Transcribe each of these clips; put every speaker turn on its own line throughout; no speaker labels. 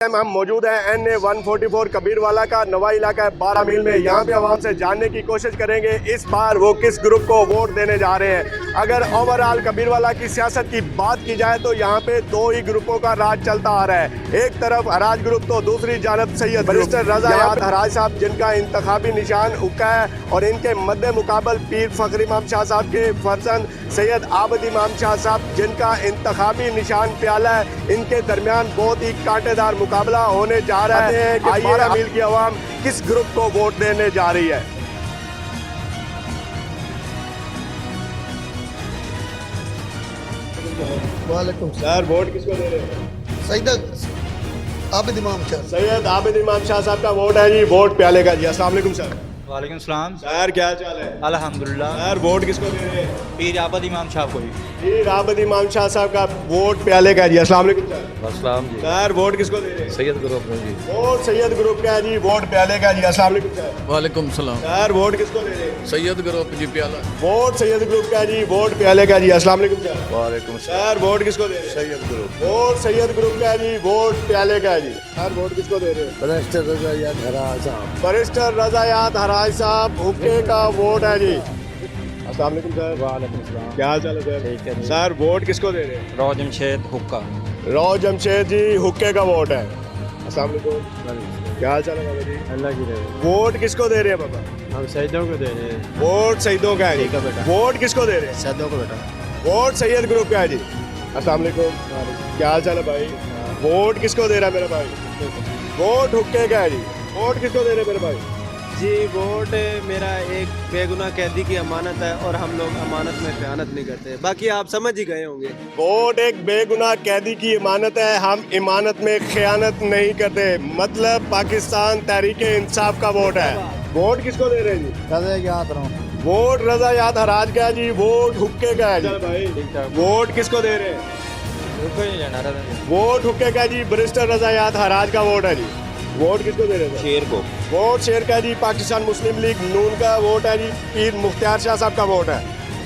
हम मौजूद हैं NA-144 कबीरवाला का नवा इलाका है 12 मील में। यहाँ पे आवाम से जानने की कोशिश करेंगे इस बार वो किस ग्रुप को वोट देने जा रहे हैं। अगर ओवरऑल कबीरवाला की सियासत की बात की जाए तो यहाँ पे दो ही ग्रुपों का राज चलता आ रहा है। एक तरफ हराज ग्रुप तो दूसरी जानब सैयद बैरिस्टर रजा याद हराज साहब जिनका इंतखाबी निशान हुक्का है और इनके मद्दे मुकाबल पीर फखर इमाम शाह साहब के फर्जंद सैयद आबिद इमाम शाह साहब जिनका इंतखाबी निशान प्याला है। इनके दरमियान बहुत ही कांटेदार मुकाबला होने जा रहा है कि 12 मील की आवाम किस ग्रुप को वोट देने जा रही है।
वालेकुम
सर वोट किसको दे रहे हैं?
सैयद आबिद इमाम शाह।
सैयद आबिद इमाम शाह साहब का वोट है जी, वोट प्याले का जी। अस्सलाम वालेकुम सर।
वालेकुम सलाम।
सर क्या चाल है?
अल्हम्दुलिल्लाह।
सर वोट किसको दे रहे हैं?
पीर आबिद इमाम शाह को ही।
पीर आबिद इमाम शाह साहब का वोट प्याले का जी। अस्सलाम वालेकुम सर।
अस्सलाम जी।
सर वोट किसको दे रहे हैं?
सैयद ग्रुप में जी।
वोट सैयद ग्रुप का है जी, वोट प्याले का जी। अस्सलाम वालेकुम सर।
वालेकुम सलाम।
सर वोट किसको दे रहे हैं?
सैयद ग्रुप जी प्याला।
वोट सैयद ग्रुप का जी, वोट प्याले का जी। अस्सलाम वालेकुम सर।
वालेकुम
सर वोट किसको दे रहे हैं?
Syed group.
Vote Syed group का जी, वोट प्याले का जी। सर वोट किसको दे रहे हैं?
बैरिस्टर रजा याद हराज साहब।
बैरिस्टर रजा याद हराज साहब हुक्के का वोट है जी। अस्सलाम वालेकुम सर।
वालेकुम सलाम।
क्या हाल चाल है सर?
ठीक है जी।
सर वोट किसको दे रहे हैं?
रौ जमशेद हुक्का।
रौ जमशेद जी हुक्के का वोट है। अस्सलाम वालेकुम। क्या हाल चाल है बाबा जी?
अल्लाह की रहमत।
वोट किसको दे रहे हैं बाबा?
हम सैयदों को दे रहे हैं।
वोट सईदों का है जी।
ठीक है बेटा।
वोट किसको दे रहे हैं?
सैयदों को बेटा।
वोट सैयद ग्रुप का है जी। अस्सलाम वालेकुम। क्या हाल चाल है भाई? वोट किसको दे रहा है मेरा भाई? वोट हुक्के का है जी। वोट किसको दे रहे हैं मेरे भाई?
जी वोट मेरा एक बेगुनाह कैदी की अमानत है और हम लोग अमानत में खयानत नहीं करते। बाकी आप समझ ही गए होंगे।
वोट एक बेगुनाह कैदी की इमानत है, हम इमानत में खयानत नहीं करते। मतलब पाकिस्तान तहरीक इंसाफ का वोट है। वोट किसको दे रहे हैं जी?
रजा याद रहा।
वोट रजा याद हराज का है जी, वोट हुक्के का है जी। भाई
ठीक ठाक।
वोट किसको दे रहे हैं?
रुको ही लेना रजा।
वोट हुक्के का जी, बैरिस्टर रजा याद हराज का वोट है जी। वोट किसको दे रहे हैं?
शेर को।
वोट शेर का जी, पाकिस्तान मुस्लिम लीग नून का वोट है जी। पीर मुख्तार शाह साहब का वोट है।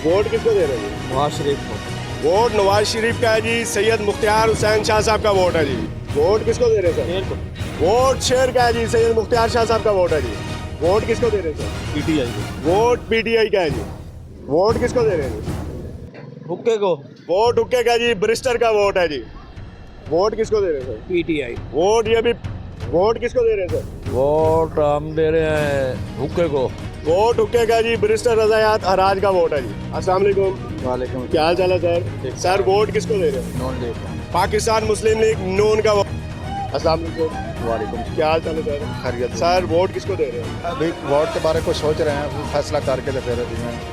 वोट किसको दे रहे हैं जी?
नवाज शरीफ को।
वोट नवाज शरीफ का है जी, सैयद मुख्तार हुसैन शाह साहब का वोट है जी। वोट किसको दे रहे हैं
शेर को।
सर? वोट शेर का है जी, सैयद मुख्तार शाह साहब का वोट है जी। वोट किसको दे रहे हैं सर?
पीटीआई को।
वोट PTI का है जी। वोट किसको दे रहे हैं जी?
हुक्के को।
वोट हुक्के का जी, बैरिस्टर का वोट है जी। वोट किसको दे रहे हैं सर?
पीटीआई।
वोट ये भी वोट किसको दे रहे हैं सर?
वोट हम दे रहे हैं हुक्के को।
वोट हुक्के का जी, बैरिस्टर रज़ायात हराज का वोट है जी। अस्सलाम वालेकुम।
वालेकुम।
क्या हाल चाल है सर? सर वोट किसको दे रहे हैं?
नॉन दे।
पाकिस्तान मुस्लिम लीग नून का वोट। अस्सलाम वालेकुम।
वालेकुम।
क्या हाल चाल है सर?
खैरियत।
सर वोट किसको दे रहे हैं?
अभी वोट के बारे में सोच रहे हैं, फैसला करके तो फिर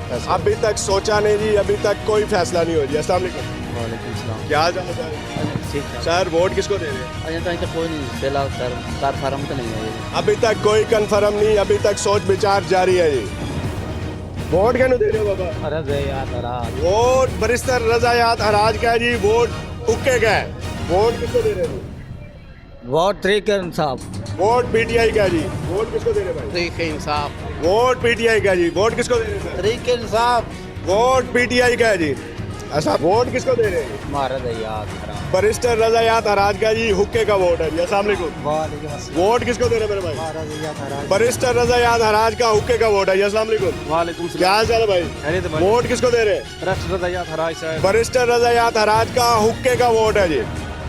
फैसला।
अभी तक सोचा नहीं जी, अभी तक कोई फैसला नहीं हो जी। अस्सलाम वालेकुम।
वालेकुम सलाम।
क्या हाल चाल है सर?
ठीक है।
सर वोट किसको दे रहे हैं?
अभी तक कोई नहीं फिलहाल सर फार्म तो नहीं है।
अभी तक कोई कंफर्म नहीं, अभी तक सोच विचार जारी है जी। वोट क्या दे रहे हो बाबा?
रजा याद हराज।
वोट बैरिस्टर रज़ायात हराज का है जी, वोट हुक्के का है। वोट किसको दे रहे हैं?
वोट तरीक इंसाफ।
वोट PTI का है जी। वोट किसको दे रहे हैं भाई?
तरीक इंसाफ।
वोट PTI का जी। वोट किसको दे रहे हैं सर?
तरीक इंसाफ।
वोट PTI का है जी। अच्छा वोट किसको दे रहे हैं?
हमारा याद हराज।
बैरिस्टर रज़ायात हराज का जी, हुक्के का वोट है जी। अस्सलाम वालेकुम।
वालेकुम।
वोट किसको दे रहे हैं मेरे भाई?
रजा याद हराज।
बैरिस्टर रज़ायात हराज का हुक्के का वोट है जी। अस्सलाम वालेकुम।
वालेकुम
क्या हाल चाल है भाई? वोट किसको दे रहे हैं?
रजा याद हराज साहब।
बैरिस्टर रज़ायात हराज का हुक्के का वोट है जी।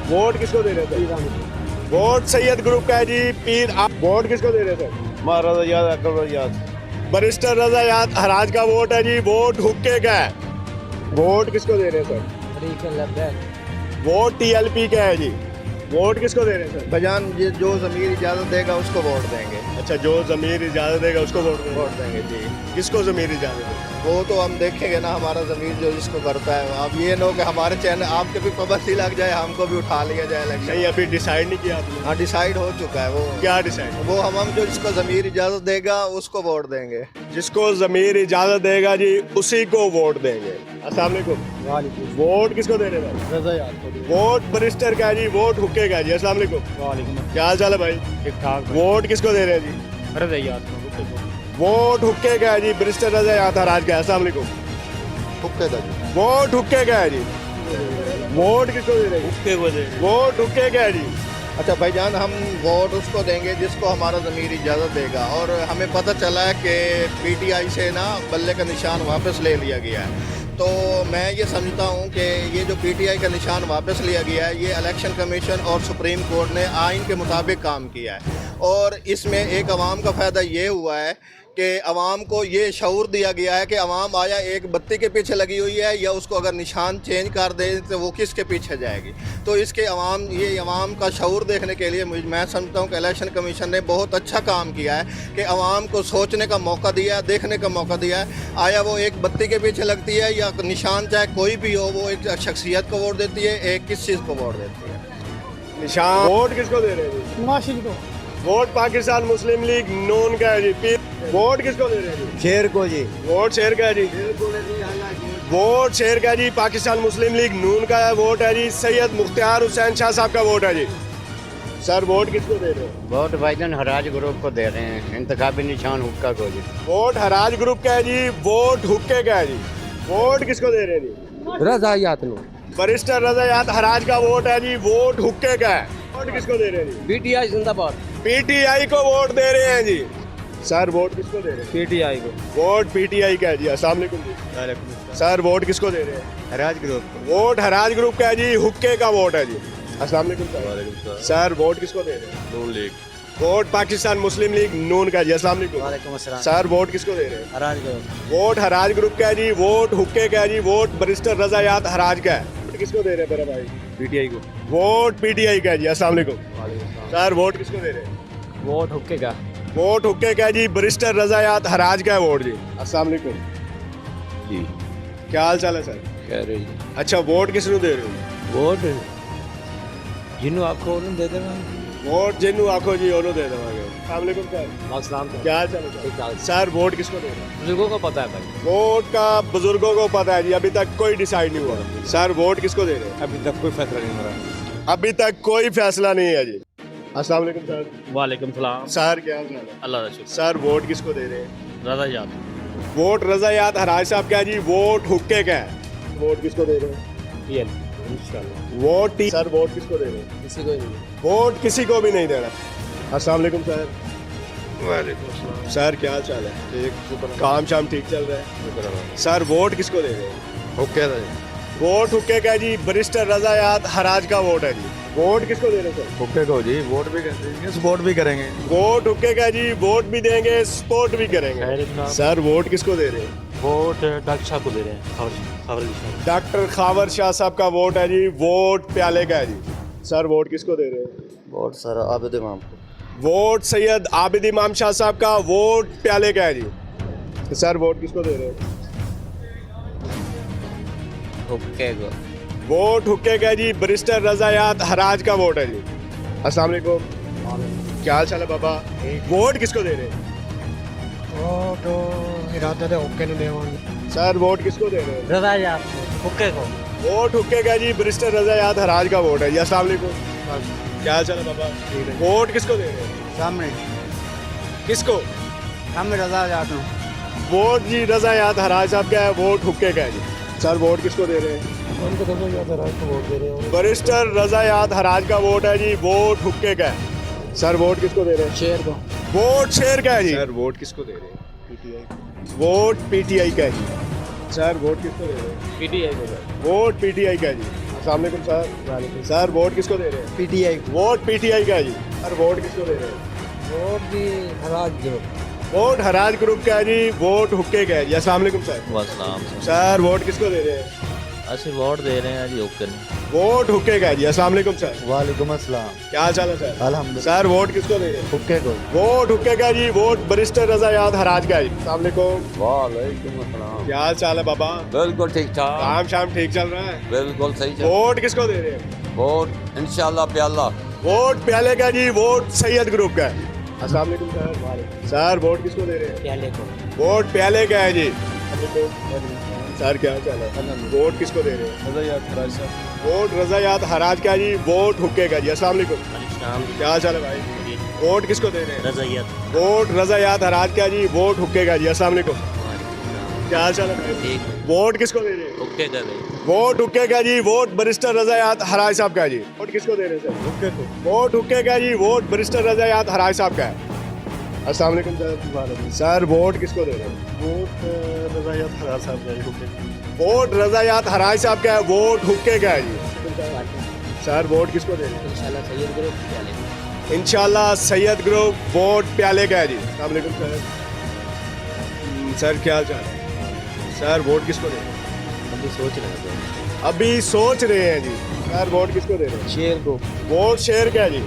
वोट किसको दे रहे हैं? वोट सैयद ग्रुप का है जी, पीर वोट किसको दे रहे थे?
रजा याद अकबर याद।
बैरिस्टर रज़ायात हराज का वोट है जी, वोट हुक्के का है। वोट किसको दे रहे हैं सर?
तरीक लब्बैक।
वोट TLP का है जी। वोट किसको दे रहे हैं सर?
बजान ये जो जमीर इजाजत देगा उसको वोट देंगे।
अच्छा जो जमीर इजाजत देगा उसको वोट देंगे।
वोट देंगे जी।
किसको जमीर इजाजत देगा?
वो तो हम देखेंगे ना, हमारा जमीर जो जिसको करता है। अब ये ना हो कि हमारे चैनल आपके भी पाबंदी लग जाए, हमको भी उठा लिया जाए इलेक्शन।
नहीं अभी डिसाइड नहीं किया आपने?
हाँ डिसाइड हो चुका है वो।
क्या डिसाइड?
वो हम जो जिसको जमीर इजाजत देगा उसको वोट देंगे।
जिसको जमीर इजाजत देगा जी उसी को वोट देंगे। अस्सलाम वालेकुम।
वालेकुम।
वोट किसको दे रहे हैं भाई?
रजा याद।
वोट बैरिस्टर का है जी, वोट हुक्के का है जी। अस्सलाम वालेकुम।
वालेकुम।
क्या हाल चाल है भाई?
ठीक ठाक।
वोट किसको दे रहे हैं जी?
रजा याद।
वोट हुक्के का है जी, बैरिस्टर रज़ायात हराज का है। अस्सलाम वालेकुम।
हुक्के का जी।
वोट हुक्के का है जी। वोट किसको दे रहे हैं?
हुक्के को दे।
वोट हुक्के का है जी।
अच्छा भाईजान, हम वोट उसको देंगे जिसको हमारा ज़मीर इजाज़त देगा। और हमें पता चला है कि पीटीआई से ना बल्ले का निशान वापस ले लिया गया है। तो मैं ये समझता हूँ कि ये जो पीटीआई का निशान वापस लिया गया है, ये इलेक्शन कमीशन और सुप्रीम कोर्ट ने आइन के मुताबिक काम किया है। और इसमें एक अवाम का फ़ायदा ये हुआ है कि अवाम को ये शऊर दिया गया है कि अवाम आया एक बत्ती के पीछे लगी हुई है या उसको अगर निशान चेंज कर दे तो वो किसके पीछे जाएगी। तो इसके अवाम का शऊर देखने के लिए मैं समझता हूँ कि इलेक्शन कमीशन ने बहुत अच्छा काम किया है कि अवाम को सोचने का मौका दिया, देखने का मौका दिया है। आया वो एक बत्ती के पीछे लगती है या निशान चाहे कोई भी हो, वो एक शख्सियत को वोट देती है, एक किस चीज़ को वोट देती है।
निशान वोट किसको दे रहे हैं जी?
माशिद को।
वोट पाकिस्तान मुस्लिम लीग नून का है जी। वोट किसको दे रहे हैं जी?
शेर को जी।
वोट शेर का है जी। वोट शेर का है जी। पाकिस्तान मुस्लिम लीग नून का है वोट है जी। सैयद मुख्तार हुसैन शाह साहब का वोट है जी। सर वोट किसको दे रहे हैं?
वोट भाईजान हराज ग्रुप को दे रहे हैं, इंतखाबी निशान हुक्का को जी।
वोट हराज ग्रुप का है जी। वोट हुक्के का है जी। वोट किसको दे रहे हैं जी?
रज़ायात लो।
बरिस्टर रज़ायात हराज का वोट है जी। वोट हुक्के का है। वोट किसको दे रहे हैं जी?
पीटीआई जिंदाबाद।
पीटीआई को वोट दे रहे हैं जी। सर वोट किसको दे रहे हैं?
पीटीआई को।
वोट पीटीआई का है जी। अस्सलाम वालेकुम जी। सर वोट किसको दे रहे हैं?
हराज ग्रुप को।
वोट हराज ग्रुप का है जी। हुक्के का वोट है जी। अस्सलाम वालेकुम सर। वोट किसको दे रहे हैं?
नून लीग।
वोट पाकिस्तान मुस्लिम लीग नून का जी। अस्सलाम वालेकुम।
वालेकुम अस्सलाम।
सर वोट किसको दे रहे हैं?
हराज ग्रुप।
वोट हराज ग्रुप का है जी। वोट हुक्के का है जी। वोट बरिस्टर रज़ायात हराज का है। वोट किसको दे रहे हैं मेरा भाई?
पीटीआई को।
वोट पीटीआई का है जी। अस्सलाम वालेकुम। सर वोट किसको दे रहे हैं?
वोट हुक्के का।
वोट हुक्के का है जी। बरिस्टर रज़ायात हराज का है वोट जी। अस्सलाम वालेकुम
जी।
क्या हाल चाल है सर?
कह रहे जी।
अच्छा वोट किसनु दे रहे हो?
वोट जिन्हों आपको उन्होंने दे देना।
वोट जिन्नू आखो जी ओनू दे देवांगे। अस्सलाम वालेकुम सर।
अस्सलाम।
क्या हाल चाल है सर? सर वोट किसको दे रहे हैं?
बुजुर्गों को पता है भाई।
वोट का बुजुर्गों को पता है जी। अभी तक कोई डिसाइड नहीं हुआ। सर वोट किसको दे रहे हैं?
अभी तक कोई फैसला नहीं हो रहा।
अभी तक कोई फैसला नहीं है जी। अस्सलाम वालेकुम सर।
वालेकुम सलाम।
सर क्या हाल चाल है?
अल्लाह का शुक्र।
सर वोट किसको दे रहे हैं?
रज़ायात।
वोट रज़ायात हराज साहब का है जी। वोट हुक्के का है। वोट किसको दे रहे हैं?
पीएल इंशाल्लाह।
वोट सर वोट किसको दे रहे हैं?
किसी को नहीं।
वोट किसी को भी नहीं देना। अस्सलाम वालेकुम सर। वालेकुम सर। क्या हाल चाल है?
ठीक।
काम शाम ठीक चल रहा है? सर वोट किसको दे रहे हैं?
ओके
वोट हुक्के का जी। बरिस्टर रज़ायात हराज का वोट है जी। वोट किसको दे रहे हैं सर?
ओके को जी। वोट भी करेंगे, सपोर्ट भी करेंगे।
वोट हुक्के का जी। वोट भी देंगे, सपोर्ट भी करेंगे। सर वोट किसको दे रहे हैं?
वोट डॉक्टर साहब को दे रहे हैं।
डॉक्टर खावर शाह साहब का वोट है जी। वोट प्याले का है जी। सर वोट किसको दे रहे हैं?
वोट सर आबिद इमाम को।
वोट सैयद आबिद इमाम शाह साहब का। वोट प्याले का है जी। सर वोट किसको दे रहे हैं?
हुक्के को।
वोट हुक्के का है जी। बरिस्टर रज़ायात हराज का वोट है जी। अस्सलाम वालेकुम। क्या हाल चाल है बाबा? वोट किसको दे रहे हैं?
वोट इरादा दे हुक्के ने देवांगे।
सर वोट किसको दे रहे हैं?
रज़ायात हुक्के को।
वोट हुक्के का जी। बरिस्टर रज़ायात हराज का वोट है जी। अस्सलाम वालेकुम। क्या हाल चाल है बाबा? वोट किसको दे रहे हैं?
सामने
किसको?
हम रजा जाता हूँ।
वोट जी रज़ायात हराज साहब का है। वोट हुक्के का है जी। सर वोट किसको दे रहे हैं?
उनको तो याद हराज को वोट दे रहे हो।
बरिस्टर रज़ायात हराज का वोट है जी। वोट हुक्के का है। सर वोट किसको दे रहे हैं?
शेर को।
वोट शेर का है जी। सर वोट किसको दे रहे हैं? पीटीआई। वोट पीटीआई का है जी। सर वोट किसको दे रहे हैं?
पीटीआई को।
वोट पीटीआई का है जी। अस्सलाम वालेकुम सर। सर वोट किसको दे रहे हैं?
पीटीआई।
वोट पीटीआई का है जी। सर वोट किसको दे रहे हैं?
वोट भी हराज ग्रुप।
वोट हराज ग्रुप का है जी। वोट हुक्के का है जी। अस्सलाम वालेकुम सर।
वालेकुम।
सर वोट किसको दे रहे हैं?
ਅਸੀਂ ਵੋਟ ਦੇ ਰਹੇ ਹਾਂ ਜੀ ਹੁੱਕੇ ਨੂੰ।
वोट हुक्के का है जी। अस्सलाम वालेकुम सर।
वालेकुम अस्सलाम।
क्या हाल चाल है सर?
अल्हम्दुलिल्लाह।
सर वोट किसको दे रहे हैं?
हुक्के को।
वोट हुक्के का जी। वोट बरिस्टर रज़ायात हराज का है जी। अस्सलाम वालेकुम।
वालेकुम अस्सलाम।
क्या हाल चाल है बाबा?
बिल्कुल ठीक ठाक।
काम शाम ठीक चल रहा है?
बिल्कुल सही चल।
वोट किसको दे रहे हैं?
वोट इंशाल्लाह प्याला।
वोट प्याले का जी। वोट सैयद ग्रुप का है। अस्सलाम वालेकुम सर। सर वोट किसको दे रहे हैं?
प्याले को।
वोट प्याले का है जी। सर क्या हाल चाल है? वोट किसको दे रहे हैं?
रज़ायात हराज साहब।
वोट रज़ायात हराज का जी। वोट हुक्के का जी। अस्सलाम वालेकुम। क्या हाल चाल है भाई? वोट किसको दे रहे हैं?
रज़ायात।
वोट रज़ायात हराज का जी। वोट हुक्के का जी। अस्सलाम वालेकुम। क्या हाल चाल है भाई?
ठीक।
वोट किसको दे रहे हैं?
हुक्के का दे।
वोट हुक्के का जी, वोट बैरिस्टर रज़ायात हराज साहब का है जी। वोट किसको दे रहे हैं सर? हुक्के को। वोट हुक्के का जी, वोट बैरिस्टर रज़ायात हराज साहब का है। अस्सलाम वालेकुम सर। सर वोट किसको दे रहे हैं?
वोट रज़ायात हराज साहब का है।
वोट रज़ायात हराज साहब का है, वोट हुक्के का है जी। सर वोट किसको दे रहे हैं? इंशाल्लाह सैयद ग्रुप वोट प्याले का है जी। अस्सलाम वालेकुम सर। सर क्या हाल चाल है? सर वोट किसको दे रहे हैं?
अभी सोच रहे हैं
अभी सोच रहे हैं जी। सर वोट किसको दे रहे हैं?
शेर को।
वोट शेर का है जी।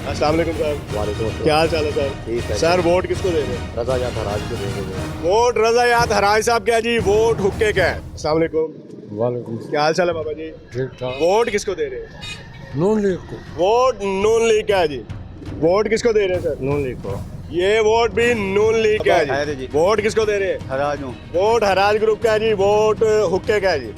अस्सलाम वालेकुम सर। क्या हाल चाल है सर?
ठीक है।
सर वोट किसको दे रहे हैं?
रज़ायात हराज को दे देंगे।
वोट रज़ायात हराज साहब का है जी, वोट हुक्के का है। अस्सलाम वालेकुम।
वालेकुम
क्या हाल चाल है बाबा जी?
ठीक ठाक।
वोट किसको दे रहे हैं?
नून लीग को।
वोट नून लीग का है जी। वोट किसको दे रहे हैं सर?
नून लीग को।
ये वोट भी नून लीग का है जी। वोट किसको दे रहे हैं?
हराज हूँ।
वोट हराज ग्रुप का है जी, वोट हुक्के का है जी।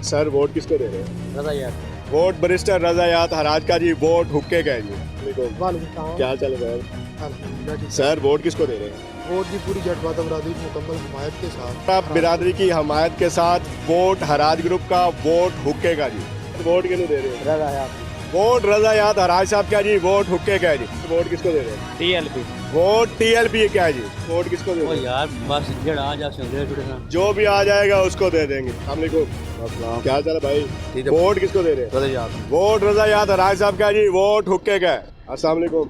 सर वोट किसको दे रहे हैं?
रज़ायात।
वोट बैरिस्टर रज़ायात हराज का जी, वोट हुक्के का है जी। क्या हाल चाल है सर? सर वोट किसको दे रहे हैं?
वोट की पूरी जट बात बरादरी की मुकम्मल हमायत के साथ।
आप बिरादरी की हमायत के साथ वोट हराज ग्रुप का, वोट हुक्के का जी। वोट किसको दे रहे हैं?
रज़ायात।
वोट रज़ायात हराज साहब का जी, वोट हुक्के का है जी। वोट किसको दे रहे हैं?
TLP।
वोट TLP क्या है जी? वोट किसको दे रहे हैं?
यार बस जड़ आ जा सुन
जो भी आ जाएगा उसको दे देंगे। अस्सलाम वालेकुम। क्या हाल चाल है भाई? वोट किसको दे रहे हैं?
रज़ायात।
वोट रज़ायात हराज साहब का जी, वोट हुक्के का है। अस्सलाम वालेकुम।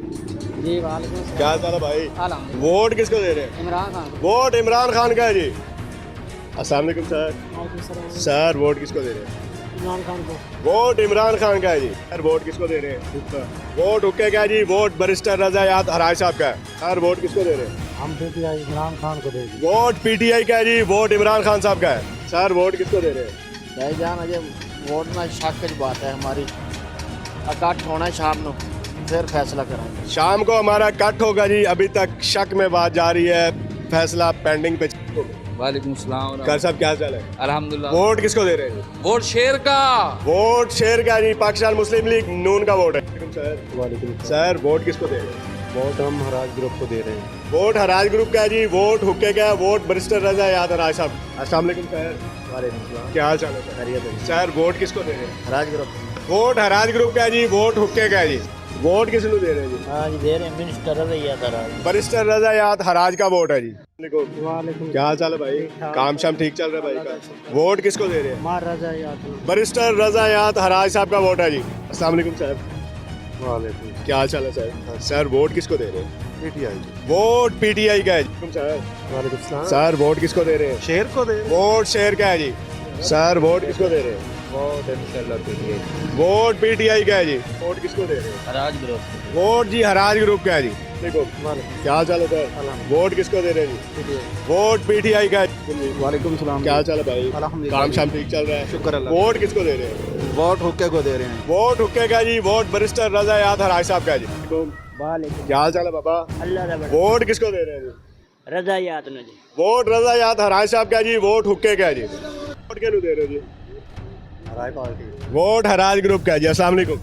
जी वालेकुम।
क्या हाल चाल है भाई?
अलहम्दुलिल्लाह।
वोट किसको दे रहे हैं?
इमरान खान।
वोट इमरान खान का है जी। अस्सलाम वालेकुम सर। सर वोट किसको दे रहे हैं?
इमरान खान को।
वोट इमरान खान का है जी। सर वोट किसको दे रहे हैं? वोट हुक्के का है जी, वोट बैरिस्टर रज़ायात हराज साहब का है। सर वोट किसको दे रहे हैं?
हम PTI इमरान खान को देंगे।
वोट PTI का है जी, वोट इमरान खान साहब का है। सर वोट किसको दे रहे हैं?
भाईजान अजय वोट ना शक की बात है हमारी इकट्ठ होना शाम को फिर फैसला कराएंगे।
शाम को हमारा कट होगा जी। अभी तक शक में बात जारी है, फैसला पेंडिंग पे।
वालेकुम सलाम।
कर साहब क्या हाल है?
अल्हम्दुलिल्लाह।
वोट किसको दे रहे हैं?
वोट शेर का।
वोट शेर का जी, पाकिस्तान मुस्लिम लीग नून का वोट है। सर
वालेकुम।
सर वोट किसको दे रहे हैं?
वोट हम हराज ग्रुप को दे रहे हैं।
वोट हराज ग्रुप का है जी, वोट हुक्के का है, वोट बैरिस्टर रज़ायात हराज साहब। अस्सलाम वालेकुम सर।
वालेकुम।
क्या हाल चाल है सर? सर वोट किसको दे रहे हैं?
हराज ग्रुप।
वोट हराज ग्रुप का है जी, वोट हुक्के का है जी। वोट किस दे रहे हैं जी?
हाँ जी दे रहे हैं मिनिस्टर रज़ायात हराज।
बैरिस्टर रज़ायात हराज का वोट है जी।
वालेकुम।
क्या हाल चाल है भाई? काम शाम ठीक चल रहा है भाई का? वोट किसको दे रहे हैं?
मार रज़ायात।
बैरिस्टर रज़ायात हराज साहब का वोट है जी। अस्सलाम वालेकुम सर।
वालेकुम।
क्या हाल चाल है सर? सर वोट किसको दे रहे हैं?
PTI।
वोट PTI का है जी। सर
वालेकुम सलाम।
सर वोट किसको दे रहे हैं?
शेर को दे।
वोट शेर का है जी। सर वोट किसको दे रहे हैं?
वोट इंशाल्लाह PTI।
वोट PTI का है जी। वोट किसको दे रहे हैं?
हराज ग्रुप।
वोट जी हराज ग्रुप का है जी। देखो
वालेकुम।
क्या हाल चाल है सर? वोट किसको दे रहे हैं जी?
PTI।
वोट PTI का है जी।
वालेकुम सलाम।
क्या हाल चाल है भाई?
अल्हम्दुलिल्लाह।
काम शाम ठीक चल रहा है?
शुक्र अल्लाह।
वोट किसको दे रहे हैं?
वोट हुक्के को दे रहे हैं।
वोट हुक्के का जी, वोट बैरिस्टर रज़ायात हराज साहब का जी।
वालेकुम।
क्या हाल चाल है बाबा?
अल्लाह दा बड़ा।
वोट किसको दे रहे हैं जी?
रज़ायात ने जी।
वोट रज़ायात हराज साहब का जी, वोट हुक्के का जी। वोट क्यों दे रहे हो जी?
हराज पार्टी।
वोट हराज ग्रुप का जी। अस्सलाम वालेकुम।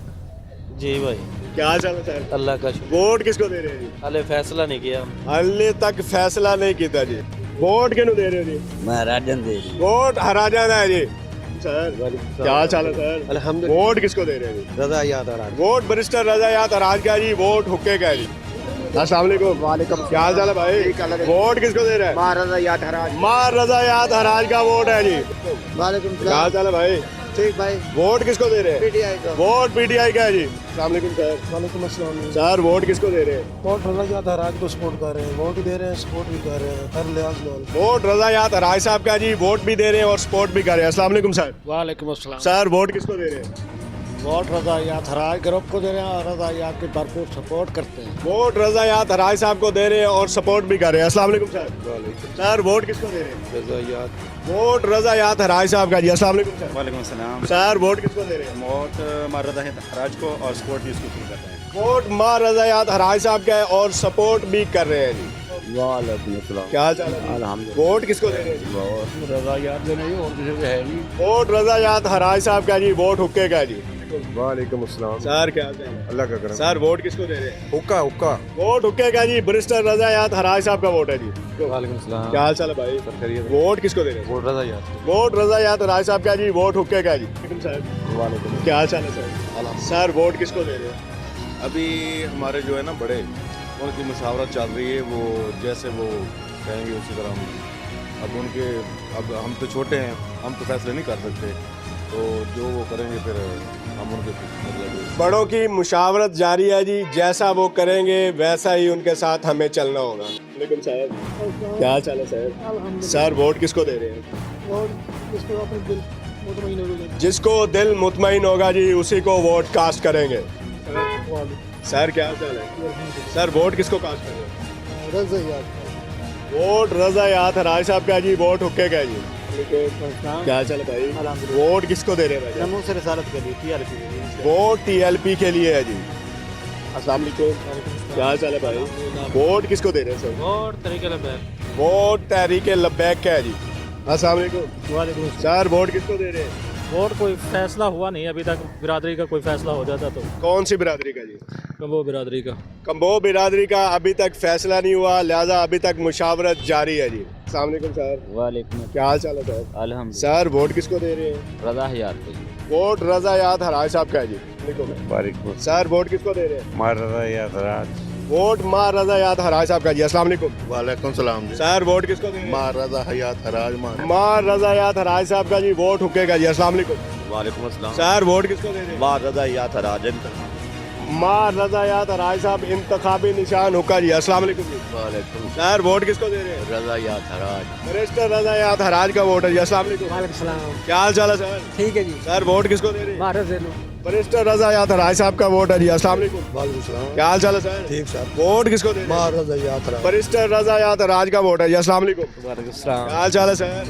जी भाई।
क्या हाल चाल है सर?
अल्लाह का शुक्र।
वोट किसको दे रहे हैं जी?
हाले फैसला नहीं किया।
हाले तक फैसला नहीं किया जी। वोट क्यों दे रहे हो जी?
महाराजन दे रही।
वोट हराजाना है जी। सर क्या हाल चाल है सर?
अल्हम्दुलिल्लाह।
वोट किसको दे रहे हैं जी?
रज़ायात हराज।
वोट बैरिस्टर रज़ायात हराज का जी, वोट हुक्के का जी। अस्सलाम वालेकुम।
वालेकुम।
क्या हाल चाल है भाई? वोट किसको दे रहे हैं?
मार रज़ायात हराज।
मार रज़ायात हराज का वोट है जी।
वालेकुम
क्या हाल चाल है भाई?
ठीक भाई।
वोट किसको दे रहे हैं?
PTI का।
वोट PTI का है जी। अस्सलाम वालेकुम सर।
वालेकुम अस्सलाम।
सर वोट किसको दे रहे हैं?
वोट रज़ायात हराज को सपोर्ट कर रहे हैं। वोट भी दे रहे हैं, सपोर्ट भी कर रहे हैं, हर लिहाज ਨਾਲ।
वोट रज़ायात हराज साहब का जी, वोट भी दे रहे हैं और सपोर्ट भी कर रहे हैं। अस्सलाम वालेकुम सर।
वालेकुम अस्सलाम।
सर वोट किसको दे रहे हैं?
वोट रज़ायात हराज ग्रुप को दे रहे हैं और रज़ायात की भरपूर सपोर्ट करते हैं।
वोट रज़ायात हराज साहब को दे रहे हैं और सपोर्ट भी कर रहे हैं। अस्सलाम वालेकुम सर। सर वोट किसको दे रहे हैं?
रज़ायात।
वोट रज़ायात हराज साहब का जी। अस्सलाम वालेकुम सर।
वालेकुम सलाम।
सर वोट किसको दे रहे हैं?
वोट मार रज़ायात हराज को और सपोर्ट भी उसको कर रहे हैं।
वोट मार रज़ायात हराज साहब का है और सपोर्ट भी कर रहे हैं जी।
वालेकुम अस्सलाम।
क्या हाल चाल है?
अल्हम्दुलिल्लाह।
वोट किसको दे रहे हैं?
रज़ायात जो नहीं और किसी को है नहीं।
वोट रज़ायात हराज साहब का जी, वोट हुक्के का जी। वालेकुम अस्सलाम। सर क्या हाल है?
अल्लाह का करम।
सर वोट किसको दे रहे हैं?
हुक्का हुक्का
वोट हुक्के का जी, बैरिस्टर रजा याद हराज साहब का वोट है जी।
वालेकुम सलाम।
क्या हाल चाल है भाई? वोट किसको दे रहे हैं?
वोट रजा याद।
वोट रजा याद हराज साहब का जी, वोट हुक्के का जी। सर
वालेकुम।
क्या हाल चाल है सर? सर वोट किसको दे रहे हैं?
अभी हमारे जो है ना बड़े उनकी मुशावरत चल रही है, वो जैसे वो कहेंगे उसी तरह हम अब उनके अब हम तो छोटे हैं, हम तो फैसले नहीं कर सकते, तो जो वो करेंगे फिर हम उनके मतलब
बड़ों की मुशावरत जारी है जी, जैसा वो करेंगे वैसा ही उनके साथ हमें चलना होगा। वालेकुम साहब। क्या हाल चाल है सर? सर वोट किसको दे रहे हैं? जिसको दिल मुतमईन होगा जी उसी को वोट कास्ट करेंगे। सर क्या हाल चाल है? सर वोट किसको कास्ट करेंगे? वोट रजा याद हराज साहब का जी, वोट हुक्के का जी। क्या हाल चाल है भाई? वोट किसको दे रहे हैं भाई?
जम्मू से रसालत के लिए TRP के लिए।
वोट TLP के लिए है जी। अस्सलाम वालेकुम। क्या हाल चाल है भाई? वोट किसको दे रहे हैं सर?
वोट तरीके लबैक।
वोट तहरीक लब्बैक का है जी। अस्सलाम वालेकुम।
वालेकुम।
सर वोट किसको दे रहे हैं?
वोट कोई फैसला हुआ नहीं अभी तक, बिरादरी का कोई फैसला हो जाता तो।
कौन सी बिरादरी का जी?
वो बिरादरी का।
कंबो बिरादरी का अभी तक फैसला नहीं हुआ, लिहाजा अभी तक मुशावरत जारी है जी। अस्सलाम वालेकुम सर।
वालेकुम।
क्या हाल चाल है सर?
अल्हम्दुलिल्लाह।
सर वोट किसको दे रहे हैं?
रजा याद को।
वोट रजा याद हराज साहब का है जी।
वालेकुम।
सर वोट किसको दे रहे हैं?
मार रजा याद राज।
वोट मार रजा याद हराज साहब का जी। अस्सलाम वालेकुम।
वालेकुम सलाम जी।
सर वोट किसको दे रहे हैं?
मार रजा हयात हराज मान।
मार रजा याद हराज साहब का जी, वोट हुक्के का जी। अस्सलाम वालेकुम।
वालेकुम अस्सलाम।
सर वोट किसको दे रहे हैं?
मार रजा हयात हराज।
मार रजा याद हराज साहब इंतखाबी निशान हुक्का जी। अस्सलाम वालेकुम जी।
वालेकुम।
सर वोट किसको दे रहे हैं?
रजा हयात हराज।
बैरिस्टर रजा याद हराज का वोट है जी। अस्सलाम वालेकुम।
वालेकुम सलाम।
क्या हाल चाल है सर?
ठीक है जी।
सर वोट किसको दे रहे हैं?
भारत से लो।
बैरिस्टर रजा याद हराज साहब का वोट है जी। अस्सलाम वालेकुम।
वालेकुम सलाम।
क्या हाल चाल है सर?
ठीक सर।
वोट किसको दे रहे हैं?
मार रजा याद राज।
बैरिस्टर रजा याद हराज का वोट है जी। अस्सलाम वालेकुम।
वालेकुम
क्या हाल चाल है सर?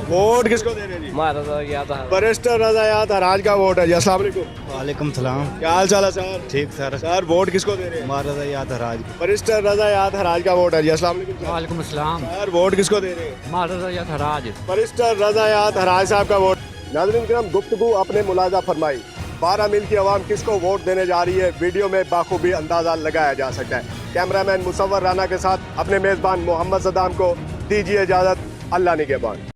वोट किसको दे रहे हैं जी?
रजा याद।
बैरिस्टर रजा याद हराज का वोट है जी। अस्सलाम वालेकुम।
वालेकुम सलाम।
क्या हाल चाल है सर?
ठीक सर।
सर वोट किसको दे रहे हैं?
मार रजा याद हराज।
बैरिस्टर रजा याद हराज का वोट है जी। अस्सलाम वालेकुम सर।
वालेकुम सलाम।
सर वोट किसको दे रहे हैं?
मार रजा याद हराज।
बैरिस्टर रजा याद हराज साहब का वोट। नाज़रीन किराम, गुफ्तगू अपने मुलाजा फरमाई। 12 मील की आवाम किसको वोट देने जा रही है, वीडियो में बाखूबी अंदाजा लगाया जा सकता है। कैमरामैन मुसव्वर राना के साथ अपने मेज़बान मोहम्मद सदाम को दीजिए इजाज़त। अल्लाह निगहबान।